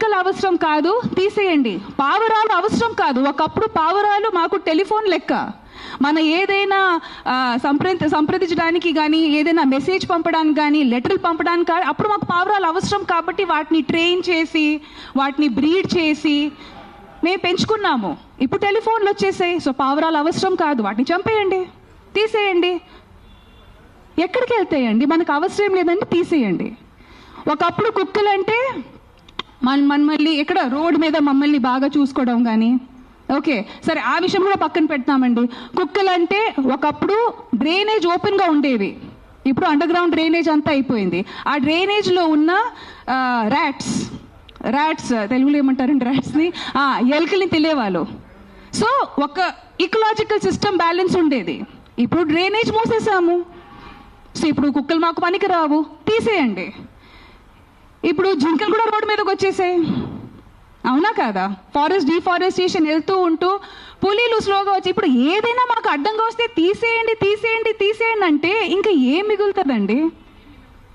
కుక్కలు అవసరం కాదు, తీసేయండి. పావురాలు అవసరం కాదు. ఒకప్పుడు పావురాలు మాకు టెలిఫోన్ లెక్క. మన ఏదైనా సంప్రదించడానికి కానీ, ఏదైనా మెసేజ్ పంపడానికి కానీ, లెటర్లు పంపడానికి కానీ అప్పుడు మాకు పావురాలు అవసరం. కాబట్టి వాటిని ట్రైన్ చేసి, వాటిని బ్రీడ్ చేసి మేము పెంచుకున్నాము. ఇప్పుడు టెలిఫోన్లు వచ్చేసాయి. సో పావురాలు అవసరం కాదు, వాటిని చంపేయండి, తీసేయండి. ఎక్కడికి వెళ్తాయండి? మనకు అవసరం లేదండి, తీసేయండి. ఒకప్పుడు కుక్కలు అంటే మమ్మల్ని ఎక్కడ రోడ్డు మీద మమ్మల్ని బాగా చూసుకోవడం కానీ, ఓకే సరే ఆ విషయం కూడా పక్కన పెడతామండి. కుక్కలు అంటే ఒకప్పుడు డ్రైనేజ్ ఓపెన్గా ఉండేవి, ఇప్పుడు అండర్ గ్రౌండ్ డ్రైనేజ్ అంతా అయిపోయింది. ఆ డ్రైనేజ్లో ఉన్న ర్యాట్స్ తెలుగులో ఏమంటారండి ర్యాట్స్ని, ఎలుకల్ని తెలియవాళ్ళు. సో ఒక ఇకలాజికల్ సిస్టమ్ బ్యాలెన్స్ ఉండేది. ఇప్పుడు డ్రైనేజ్ మూసేసాము. సో ఇప్పుడు కుక్కలు మాకు పనికి రావు, తీసేయండి. ఇప్పుడు జింకలు కూడా రోడ్డు మీదకి వచ్చేసాయి, అవునా కాదా? ఫారెస్ట్ డిఫారెస్టేషన్ వెళ్తూ ఉంటూ పులీలు స్లోగా వచ్చి ఇప్పుడు ఏదైనా మాకు అడ్డంగా వస్తే తీసేయండి తీసేయండి తీసేయండి అంటే ఇంకా ఏం మిగులుతుందండి?